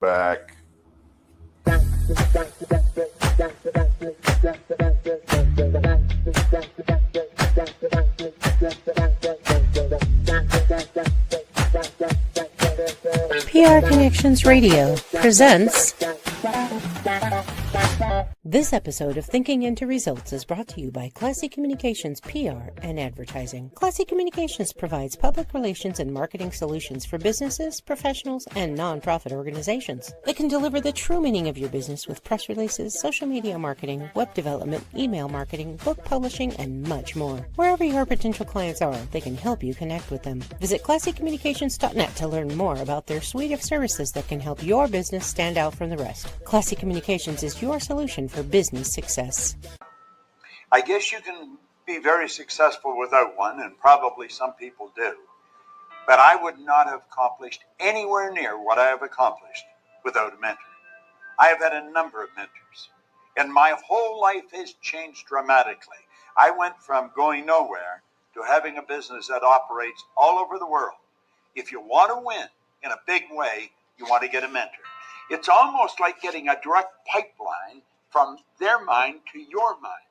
Back. PR Connections Radio presents. This episode of Thinking Into Results is brought to you by Classy Communications PR and Advertising. Classy Communications provides public relations and marketing solutions for businesses, professionals, and nonprofit organizations. They can deliver the true meaning of your business with press releases, social media marketing, web development, email marketing, book publishing, and much more. Wherever your potential clients are, they can help you connect with them. Visit classycommunications.net to learn more about their suite of services that can help your business stand out from the rest. Classy Communications is your solution for business success. I guess you can be very successful without one, and probably some people do. But I would not have accomplished anywhere near what I have accomplished without a mentor. I have had a number of mentors, and my whole life has changed dramatically. I went from going nowhere to having a business that operates all over the world. If you want to win in a big way, you want to get a mentor. It's almost like getting a direct pipeline from their mind to your mind,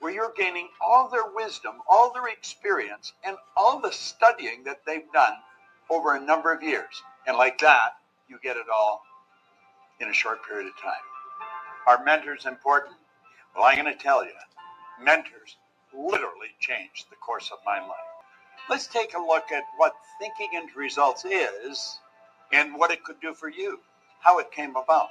where you're gaining all their wisdom, all their experience, and all the studying that they've done over a number of years. And like that, you get it all in a short period of time. Are mentors important? Well, I'm going to tell you, mentors literally changed the course of my life. Let's take a look at what Thinking Into Results is and what it could do for you, how it came about.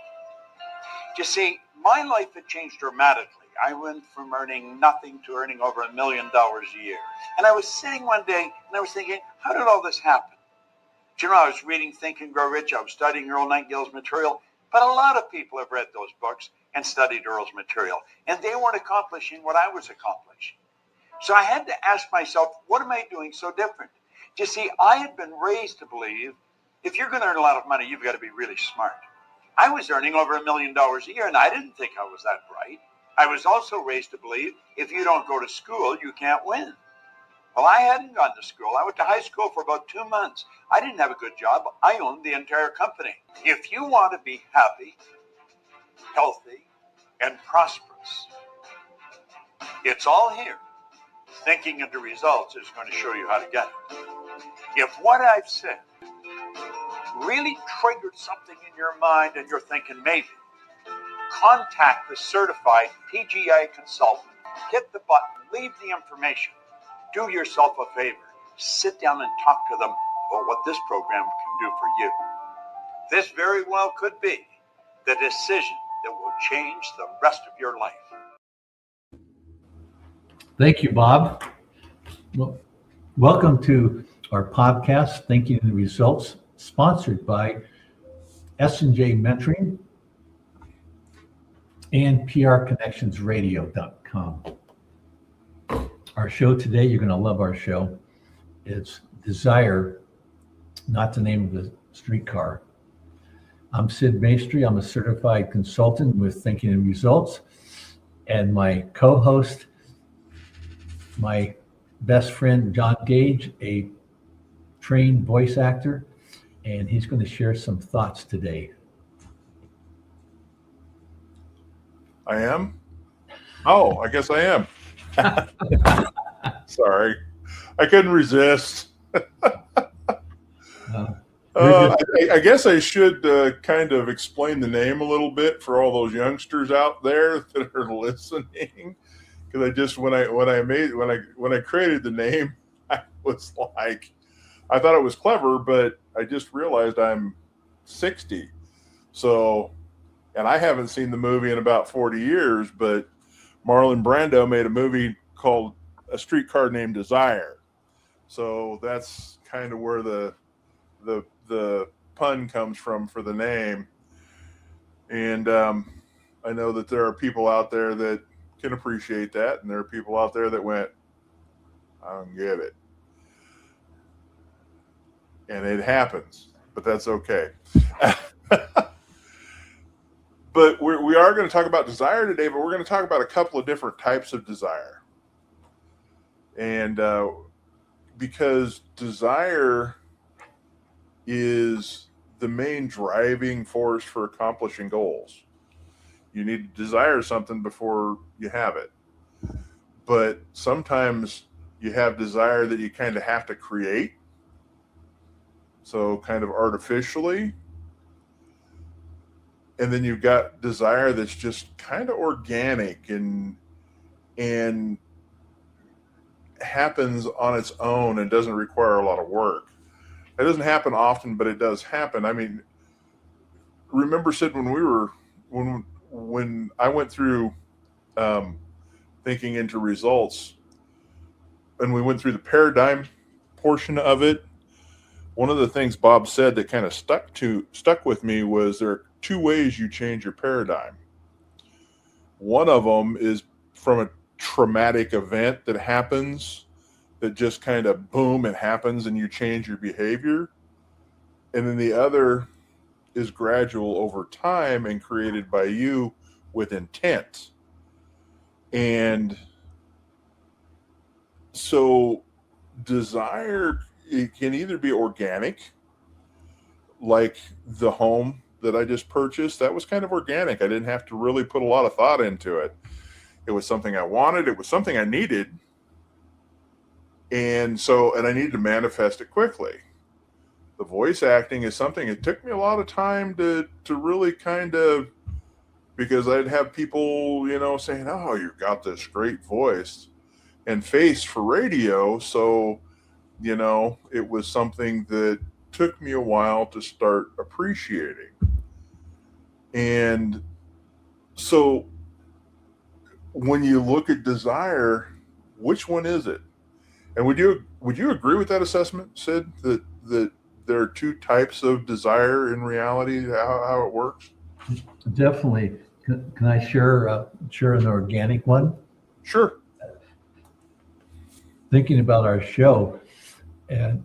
You see, my life had changed dramatically. I went from earning nothing to earning over $1 million a year. And I was sitting one day and I was thinking, how did all this happen? Do you know, I was reading Think and Grow Rich. I was studying Earl Nightingale's material. But a lot of people have read those books and studied Earl's material. And they weren't accomplishing what I was accomplishing. So I had to ask myself, what am I doing so different? You see, I had been raised to believe if you're going to earn a lot of money, you've got to be really smart. I was earning over $1 million a year, and I didn't think I was that bright. I was also raised to believe if you don't go to school, you can't win. Well, I hadn't gone to school. I went to high school for about 2 months. I didn't have a good job. I owned the entire company. If you want to be happy, healthy, and prosperous, it's all here. Thinking Into Results is going to show you how to get it. If what I've said really triggered something in your mind and you're thinking maybe, contact the certified PGI consultant, hit the button, leave the information, do yourself a favor, sit down and talk to them about what this program can do for you. This very well could be the decision that will change the rest of your life. Thank you, Bob. Well, welcome to our podcast, Thinking Into Results, sponsored by S&J Mentoring and PRConnectionsRadio.com. Our show today, you're going to love our show. It's Desire, not the name of the streetcar. I'm Sid Maestre. I'm a certified consultant with Thinking Into Results. And my co-host, my best friend, John Gage, a trained voice actor, and he's going to share some thoughts today. I am? Oh, I guess I am. Sorry. I couldn't resist. I guess I should kind of explain the name a little bit for all those youngsters out there that are listening. Because I just when I created the name, I was like, I thought it was clever, but I just realized I'm 60. So, and I haven't seen the movie in about 40 years, but Marlon Brando made a movie called A Streetcar Named Desire. So that's kind of where the pun comes from for the name. And I know that there are people out there that can appreciate that, and there are people out there that went, I don't get it. And it happens, but that's okay. But we are going to talk about desire today, but we're going to talk about a couple of different types of desire. And because desire is the main driving force for accomplishing goals. You need to desire something before you have it. But sometimes you have desire that you kind of have to create. So kind of artificially. And then you've got desire that's just kind of organic and happens on its own and doesn't require a lot of work. It doesn't happen often, but it does happen. I mean, remember, Sid, when I went through thinking into results, and we went through the paradigm portion of it, one of the things Bob said that kind of stuck with me was there are two ways you change your paradigm. One of them is from a traumatic event that happens, that just kind of boom, it happens and you change your behavior. And then the other is gradual over time and created by you with intent. And so desire, it can either be organic, like the home that I just purchased. That was kind of organic. I didn't have to really put a lot of thought into it. It was something I wanted. It was something I needed. And I needed to manifest it quickly. The voice acting is something, it took me a lot of time to really kind of, because I'd have people, saying, oh, you've got this great voice and face for radio. So, it was something that took me a while to start appreciating. And so when you look at desire, which one is it? And would you agree with that assessment, Sid, that there are two types of desire in reality, how it works? Definitely. Can I share an organic one? Sure. Thinking about our show, and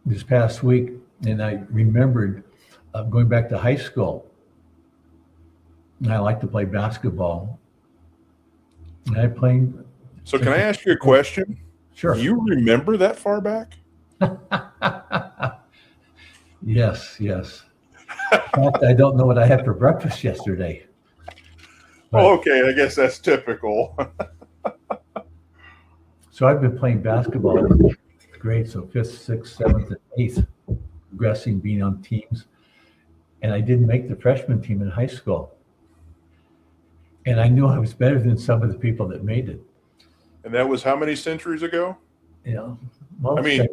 this past week, and I remembered going back to high school. And I like to play basketball. And I played. So can I ask you a question? Sure. Do you remember that far back? Yes. In fact, I don't know what I had for breakfast yesterday. Well, okay, I guess that's typical. So I've been playing basketball in grades, so 5th, 6th, 7th, and 8th, progressing, being on teams. And I didn't make the freshman team in high school. And I knew I was better than some of the people that made it. And that was how many centuries ago? Well, do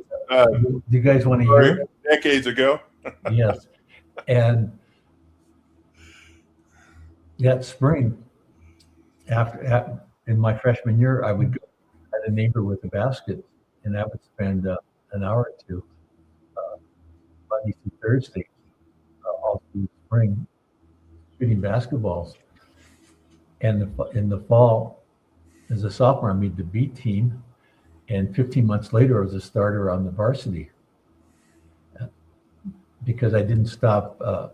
you guys want to hear? Decades ago. Yes. And that spring, after in my freshman year, I would go at a neighbor with a basket, and I would spend an hour or two, Monday through Thursday, all through the spring, shooting basketballs. And in the fall, as a sophomore, I made the B team, and 15 months later, I was a starter on the varsity because I didn't stop. I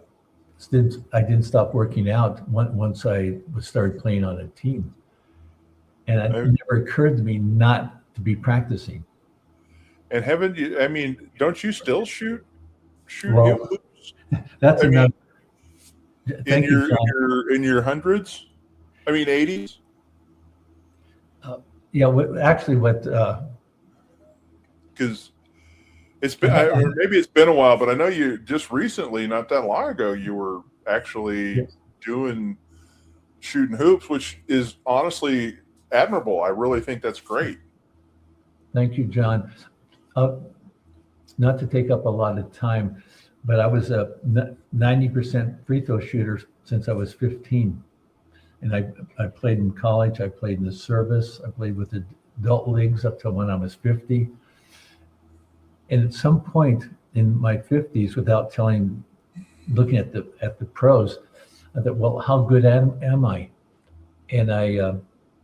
didn't stop working out once I started playing on a team, and it never occurred to me not to be practicing. And haven't you? I mean, don't you still shoot? Well, that's enough. Thank you, John. In your hundreds. I mean, 80s. Yeah, actually, because it's been, or maybe it's been a while, but I know you just recently, not that long ago, you were actually shooting hoops, which is honestly admirable. I really think that's great. Thank you, John. Not to take up a lot of time, but I was a 90% free throw shooter since I was 15. And I played in college, I played in the service, I played with the adult leagues up till when I was 50. And at some point in my 50s, without looking at the pros, I thought, well, how good am I? And I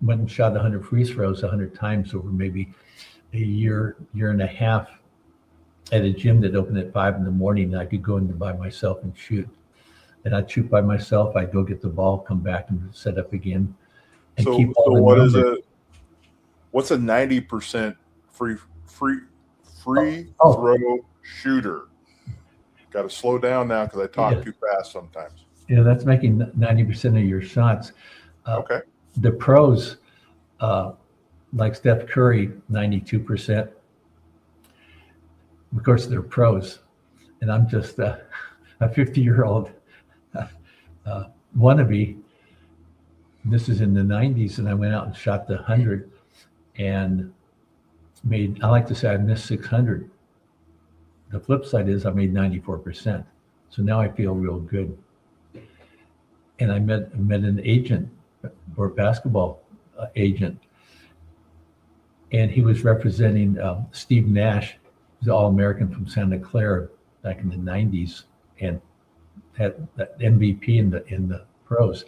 went and shot 100 free throws 100 times over maybe a year and a half at a gym that opened at 5 a.m. and I could go in by myself and shoot. And I'd shoot by myself. I'd go get the ball, come back and set up again. And so, keep all so the what numbers. is what's a 90% free throw shooter? Got to slow down now because I talk too fast sometimes. Yeah, that's making 90% of your shots. Okay. The pros, like Steph Curry, 92%. Of course, they're pros. And I'm just a 50-year-old wannabe. This is in the 90s, and I went out and shot the 100 and I like to say I missed 600. The flip side is I made 94%. So now I feel real good. And I met an agent, or basketball agent, and he was representing Steve Nash, who's an All-American from Santa Clara back in the 90s, and had that MVP in the pros.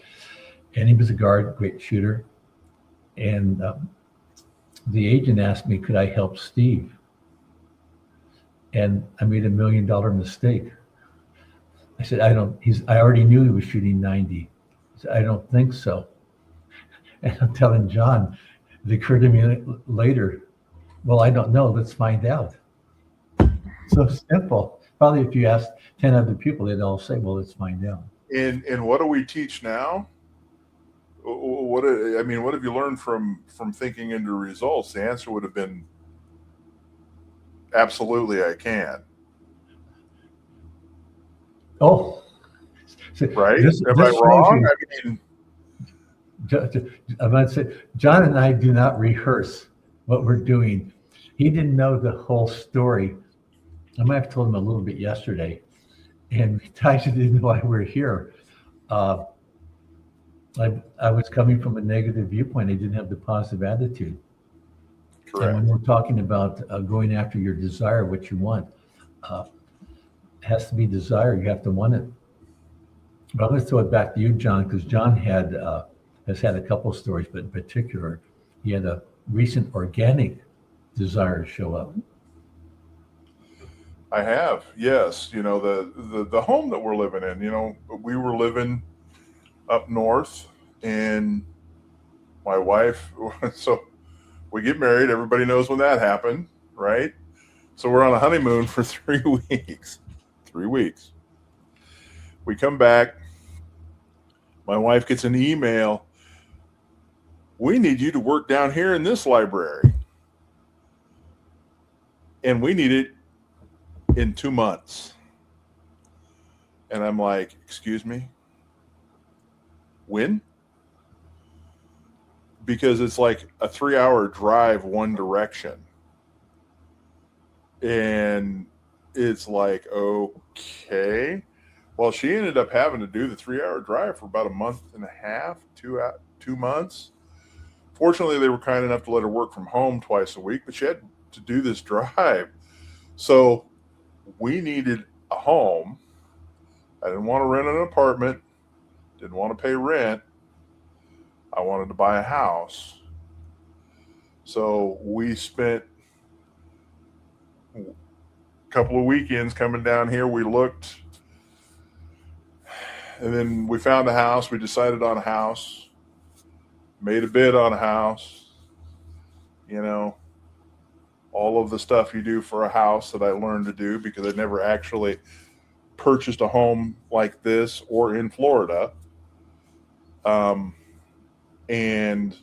And he was a guard, great shooter. And the agent asked me, could I help Steve? And I made $1 million mistake. I said, I already knew he was shooting 90. He said, I don't think so. And I'm telling John, it occurred to me later, well, I don't know, let's find out. So simple. Probably if you asked 10 other people, they'd all say, well, let's find out. And what do we teach now? What have you learned from thinking into results? The answer would have been absolutely, I can. Oh, so right? Am I wrong? I'm going to say, John and I do not rehearse what we're doing. He didn't know the whole story. I might have told him a little bit yesterday, and Tyson didn't know why we're here. I was coming from a negative viewpoint. I didn't have the positive attitude. Correct. And when we're talking about going after your desire, what you want, it has to be desire. You have to want it. But I'm going to throw it back to you, John, because John has had a couple of stories, but in particular, he had a recent organic desire show up. I have, yes. You know, the home that we're living in, you know, we were living up north, and my wife, so we get married. Everybody knows when that happened, right? So we're on a honeymoon for 3 weeks. 3 weeks. We come back. My wife gets an email. We need you to work down here in this library. And we need it in 2 months. And I'm like, excuse me? When? Because it's like a 3-hour drive one direction. And it's like, okay. Well, she ended up having to do the 3-hour drive for about a month and a half, 2 months. Fortunately, they were kind enough to let her work from home twice a week, but she had to do this drive. So we needed a home. I didn't want to rent an apartment. Didn't want to pay rent. I wanted to buy a house. So we spent a couple of weekends coming down here. We looked, and then we found a house. We decided on a house, made a bid on a house, you know, all of the stuff you do for a house that I learned to do because I never actually purchased a home like this or in Florida. And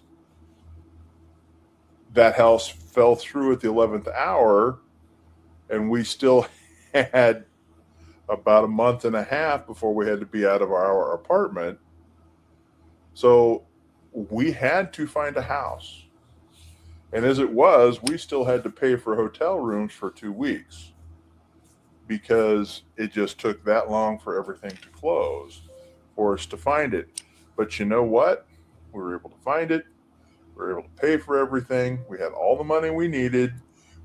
that house fell through at the 11th hour, and we still had about a month and a half before we had to be out of our apartment. So we had to find a house. And as it was, we still had to pay for hotel rooms for 2 weeks because it just took that long for everything to close for us to find it. But you know what? We were able to find it. We were able to pay for everything. We had all the money we needed.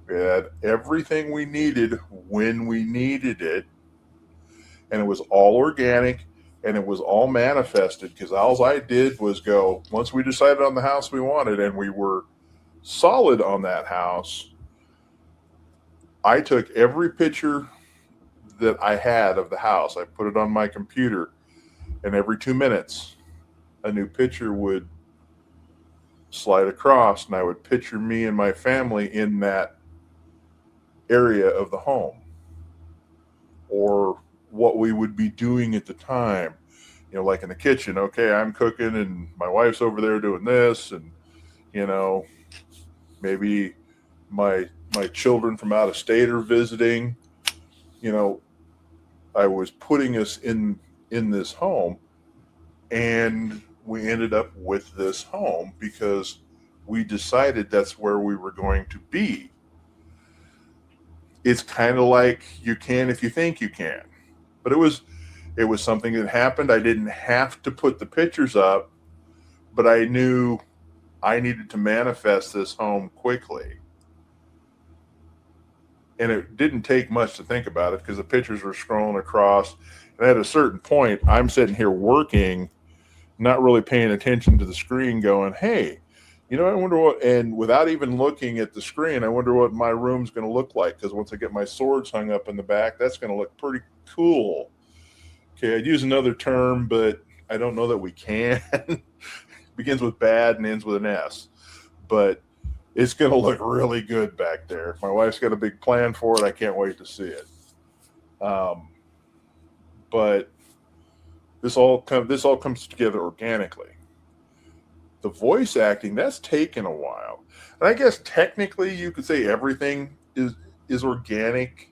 We had everything we needed when we needed it. And it was all organic, and it was all manifested because all I did was go, once we decided on the house we wanted and we were solid on that house, I took every picture that I had of the house. I put it on my computer, and every 2 minutes, a new picture would slide across, and I would picture me and my family in that area of the home. Or what we would be doing at the time. You know, like in the kitchen, okay, I'm cooking and my wife's over there doing this, and you know, maybe my children from out of state are visiting. You know, I was putting us in this home, and we ended up with this home because we decided that's where we were going to be. It's kind of like you can if you think you can, but it was something that happened. I didn't have to put the pictures up, but I knew I needed to manifest this home quickly. And it didn't take much to think about it because the pictures were scrolling across. And at a certain point, I'm sitting here working, not really paying attention to the screen, going, hey, you know, I wonder what, and without even looking at the screen, I wonder what my room's going to look like. Because once I get my swords hung up in the back, that's going to look pretty cool. Okay, I'd use another term, but I don't know that we can. Begins with bad and ends with an S. But it's going to look really good back there. My wife's got a big plan for it. I can't wait to see it. But this all comes together organically. The voice acting, that's taken a while. And I guess technically you could say everything is organic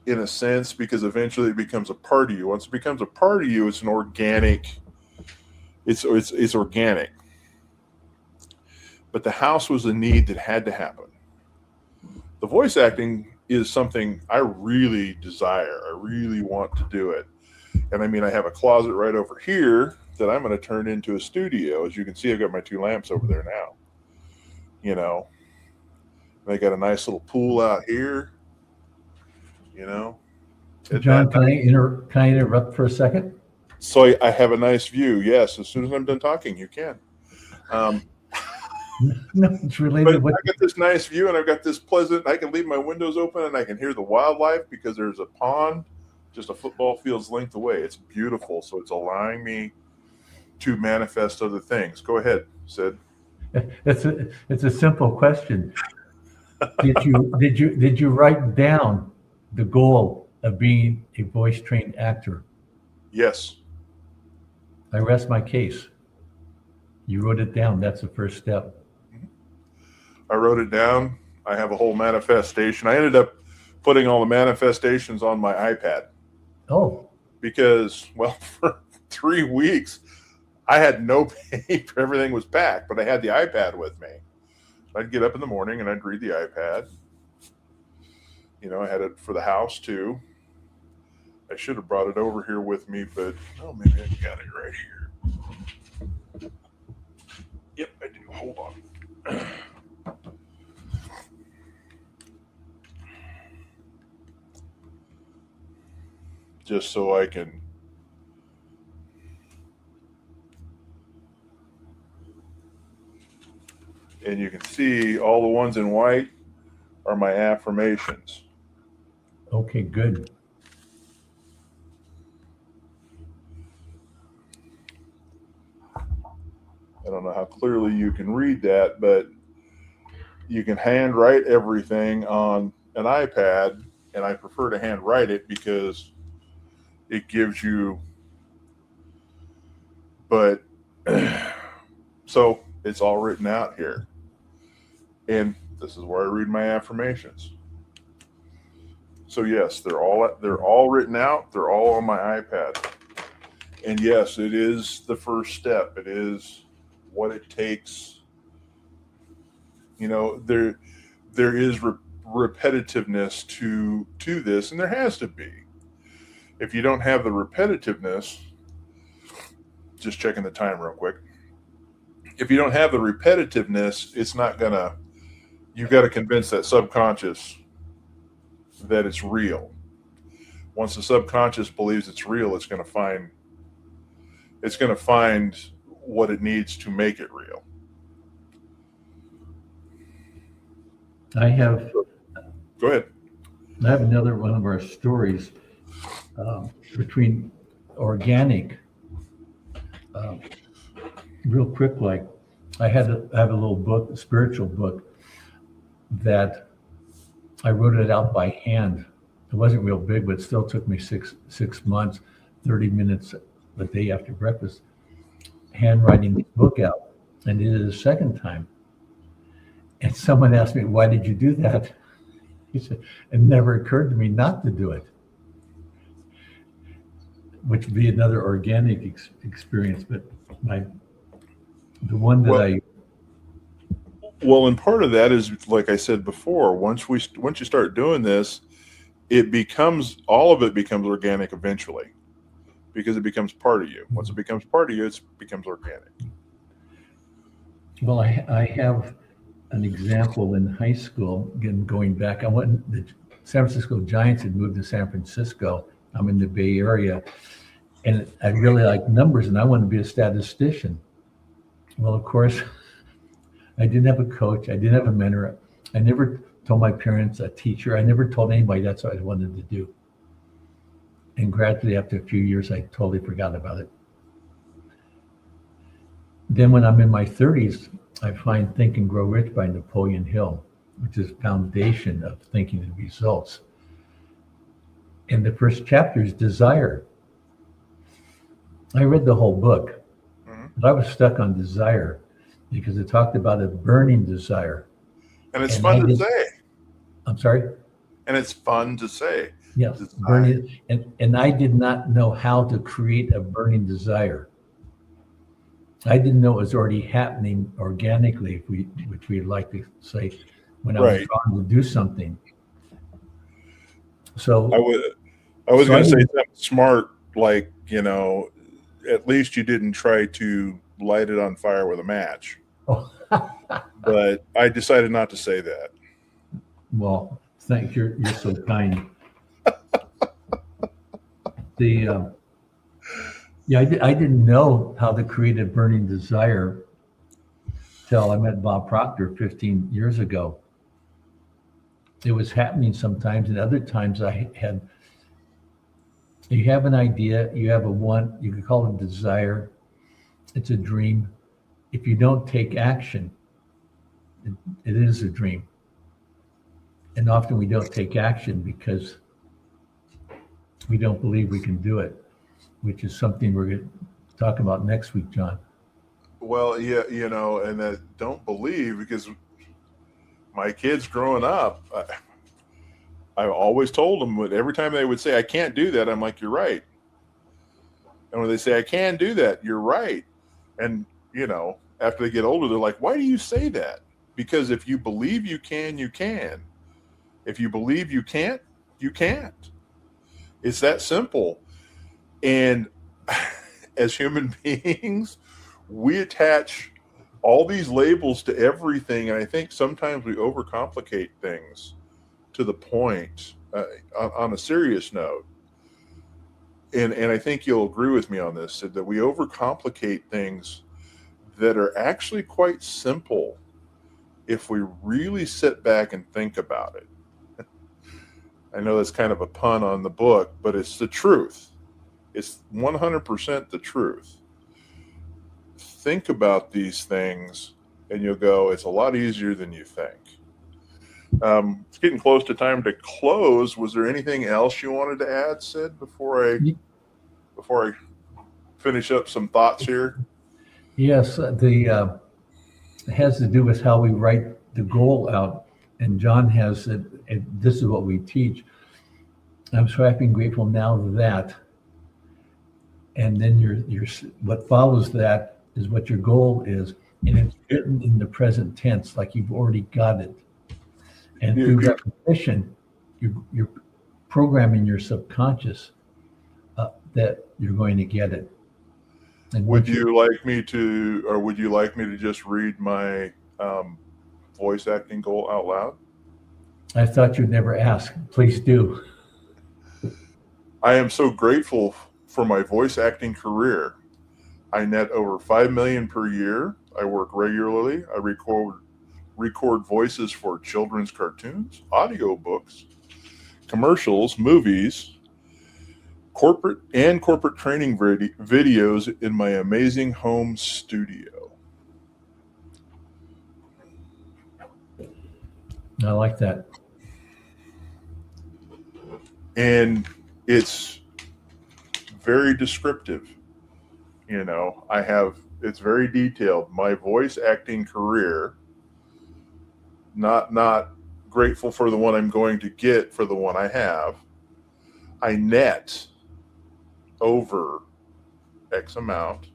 in a sense, because eventually it becomes a part of you. Once it becomes a part of you, it's an organic. It's organic. But the house was a need that had to happen. The voice acting is something I really desire. I really want to do it. And I mean, I have a closet right over here that I'm going to turn into a studio. As you can see, I've got my 2 lamps over there now. You know, and I got a nice little pool out here. You know, John, can I interrupt for a second? So I have a nice view. Yes, as soon as I'm done talking, you can. No, it's related. But I got this nice view, and I've got this pleasant. I can leave my windows open, and I can hear the wildlife because there's a pond just a football field's length away. It's beautiful, so it's allowing me to manifest other things. Go ahead, Sid. It's a simple question. Did you write down the goal of being a voice trained actor? Yes. I rest my case. You wrote it down. That's the first step. I wrote it down. I have a whole manifestation. I ended up putting all the manifestations on my iPad. Oh. Because, well, for 3 weeks, I had no paper. Everything was packed, but I had the iPad with me. I'd get up in the morning and I'd read the iPad. You know, I had it for the house too. I should have brought it over here with me, but maybe I got it right here. Yep, I do. Hold on. Just so I can. And you can see all the ones in white are my affirmations. Okay, good. I don't know how clearly you can read that, but you can handwrite everything on an iPad, and I prefer to handwrite it because it gives you, but so it's all written out here. And this is where I read my affirmations. So yes, they're all written out. They're all on my iPad. And yes, it is the first step. It is what it takes. You know, there is repetitiveness to this, and there has to be. If you don't have the repetitiveness, just checking the time real quick. If you don't have the repetitiveness, it's not gonna. You've got to convince that subconscious that it's real. Once the subconscious believes it's real, it's going to find what it needs to make it real. I have. Go ahead. I have another one of our stories between organic. Real quick, like I have a little book, a spiritual book, that I wrote it out by hand It wasn't real big, but it still took me six months, 30 minutes a day after breakfast, handwriting this book out. And did it a second time. And someone asked me, why did you do that? He said, it never occurred to me not to do it, which would be another organic experience. But the one that Well, and part of that is, like I said before, once you start doing this, all of it becomes organic eventually, because it becomes part of you. Once it becomes part of you, it becomes organic. Well, I have an example in high school. Again, going back, the San Francisco Giants had moved to San Francisco. I'm in the Bay Area, and I really like numbers, and I wanted to be a statistician. Well, of course, I didn't have a coach. I didn't have a mentor. I never told my parents, a teacher. I never told anybody that's what I wanted to do. And gradually, after a few years, I totally forgot about it. Then when I'm in my 30s, I find Think and Grow Rich by Napoleon Hill, which is the foundation of thinking and results. And the first chapter is desire. I read the whole book, but I was stuck on desire because it talked about a burning desire. And it's fun to say. I'm sorry? And it's fun to say. Yes, burning. And I did not know how to create a burning desire. I didn't know it was already happening organically, which we'd like to say, when I was trying to do something. So I was going to say something smart, like, at least you didn't try to light it on fire with a match. Oh. But I decided not to say that. Well, thank you. You're so kind. I didn't know how to create a burning desire till I met Bob Proctor 15 years ago. It was happening sometimes, and other times you have an idea, you have a want, you could call it a desire, it's a dream. If you don't take action, it is a dream. And often we don't take action because we don't believe we can do it, which is something we're going to talk about next week, John. Well, yeah, and I don't believe, because my kids growing up, I always told them, but every time they would say, I can't do that, I'm like, you're right. And when they say, I can do that, you're right. And, after they get older, they're like, why do you say that? Because if you believe you can, you can. If you believe you can't, you can't. It's that simple. And as human beings, we attach all these labels to everything. And I think sometimes we overcomplicate things to the point, on a serious note. And I think you'll agree with me on this, that we overcomplicate things that are actually quite simple if we really sit back and think about it. I know that's kind of a pun on the book, but it's the truth. It's 100% the truth. Think about these things and you'll go, it's a lot easier than you think. It's getting close to time to close. Was there anything else you wanted to add, Sid, before I finish up some thoughts here? Yes, it has to do with how we write the goal out. And John has it, and this is what we teach. I'm so happy and grateful now that. And then your what follows that is what your goal is. And it's written in the present tense, like you've already got it. And through repetition, you're programming your subconscious that you're going to get it. And would you like me to just read my voice acting goal out loud? I thought you'd never ask. Please do. I am so grateful for my voice acting career. I net over $5 million per year. I work regularly. I record voices for children's cartoons, audiobooks, commercials, movies, corporate training videos in my amazing home studio. I like that. and it's very descriptive. You know, it's very detailed. My voice acting career, not grateful for the one I'm going to get for the one I have. I net over X amount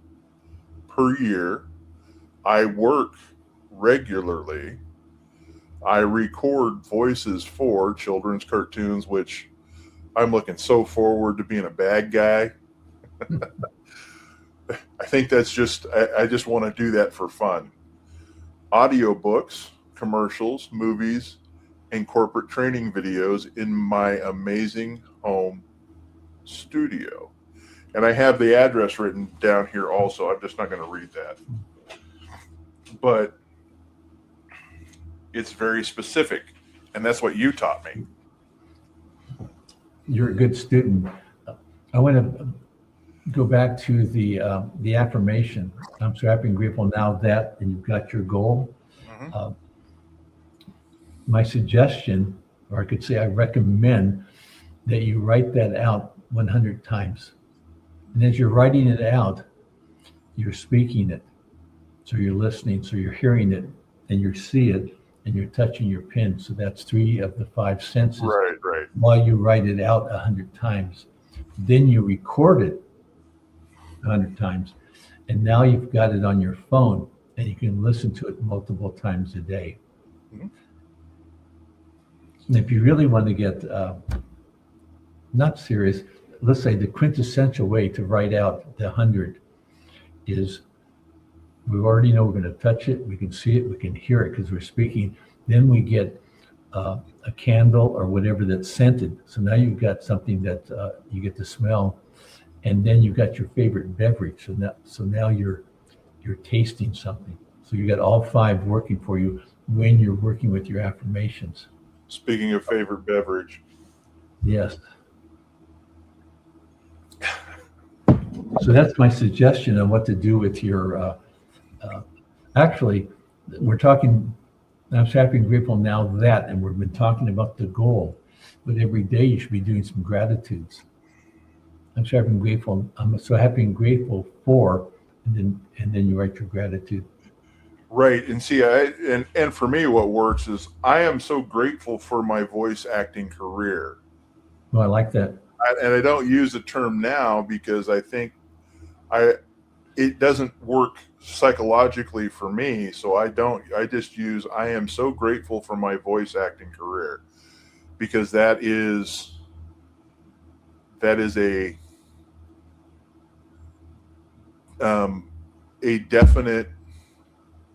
per year. I work regularly. I record voices for children's cartoons, which I'm looking so forward to being a bad guy. I think that's I just want to do that for fun. Audiobooks, commercials, movies, and corporate training videos in my amazing home studio. And I have the address written down here also. I'm just not going to read that. But it's very specific, and that's what you taught me. You're a good student. I want to go back to the affirmation. I'm so happy and grateful now that, and you've got your goal. Mm-hmm. My suggestion, or I could say I recommend, that you write that out 100 times. And as you're writing it out, you're speaking it. So you're listening, so you're hearing it, and you see it, and you're touching your pen. So that's 3 of the 5 senses. Right. While you write it out 100 times. Then you record it 100 times. And now you've got it on your phone, and you can listen to it multiple times a day. Mm-hmm. And if you really want to get not serious, let's say the quintessential way to write out the 100 is, we already know we're going to touch it, we can see it, we can hear it because we're speaking. Then we get a candle or whatever that's scented. So now you've got something that you get to smell, and then you've got your favorite beverage. So now you're tasting something. So you got all 5 working for you when you're working with your affirmations. Speaking of favorite beverage. Yes. So that's my suggestion on what to do with your, actually, we're talking, I'm so happy and grateful now that, and we've been talking about the goal, but every day you should be doing some gratitudes. I'm so happy and grateful. I'm so happy and grateful for, and then you write your gratitude. Right. And see, and for me, what works is I am so grateful for my voice acting career. Well, I like that. And I don't use the term now because I think it doesn't work psychologically for me. So I just use, I am so grateful for my voice acting career, because that is a definite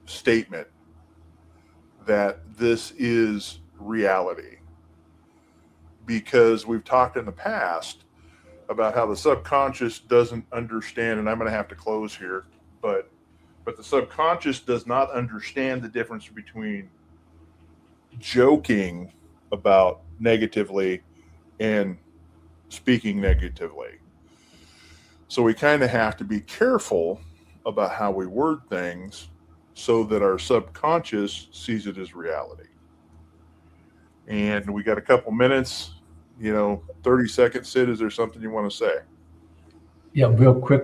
statement that this is reality, because we've talked in the past about how the subconscious doesn't understand, and I'm going to have to close here, but the subconscious does not understand the difference between joking about negatively and speaking negatively. So we kind of have to be careful about how we word things so that our subconscious sees it as reality. And we got a couple minutes, 30 seconds. Sid, is there something you want to say? Yeah, real quick,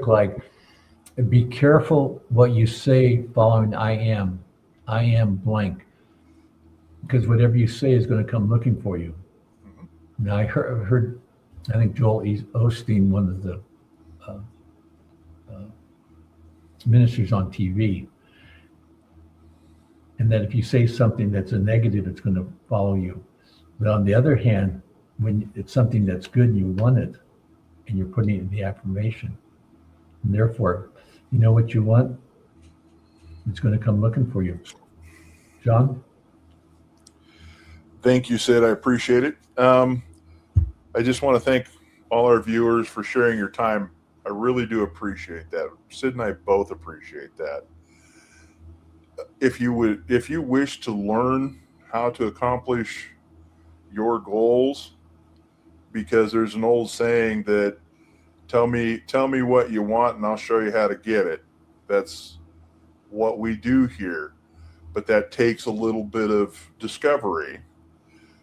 be careful what you say following I am blank, because whatever you say is going to come looking for you. Mm-hmm. Now I heard, I think Joel Osteen, one of the ministers on TV, and that if you say something that's a negative, it's going to follow you. But on the other hand, when it's something that's good and you want it, and you're putting it in the affirmation, and therefore, you know what you want, it's going to come looking for you. John? Thank you, Sid. I appreciate it. I just want to thank all our viewers for sharing your time. I really do appreciate that. Sid and I both appreciate that. If you wish to learn how to accomplish your goals, because there's an old saying that tell me what you want and I'll show you how to get it. That's what we do here, but that takes a little bit of discovery.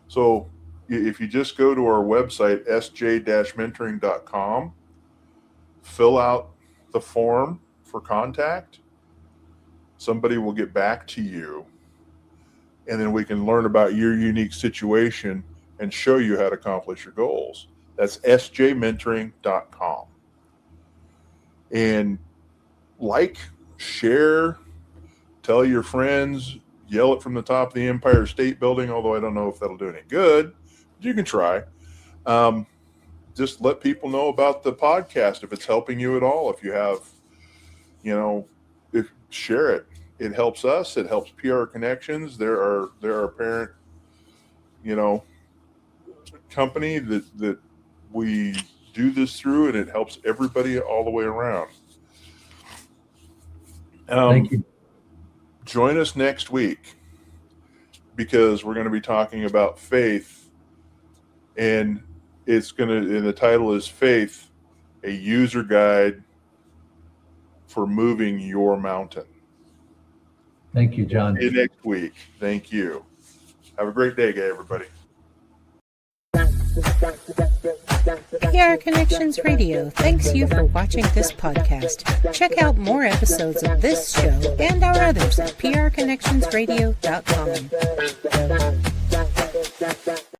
So if you just go to our website, sj-mentoring.com, fill out the form for contact, somebody will get back to you, and then we can learn about your unique situation and show you how to accomplish your goals. That's sjmentoring.com. And like, share, tell your friends, yell it from the top of the Empire State Building, although I don't know if that'll do any good. You can try. Just let people know about the podcast if it's helping you at all. If you have, share it. It helps us. It helps PR Connections. They're our parent, company that we do this through, and it helps everybody all the way around. Thank you. Join us next week, because we're going to be talking about faith, and the title is Faith, a User Guide for Moving Your Mountain. Thank you, John. See you next week. Thank you. Have a great day, everybody. PR Connections Radio thanks you for watching this podcast. Check out more episodes of this show and our others at prconnectionsradio.com.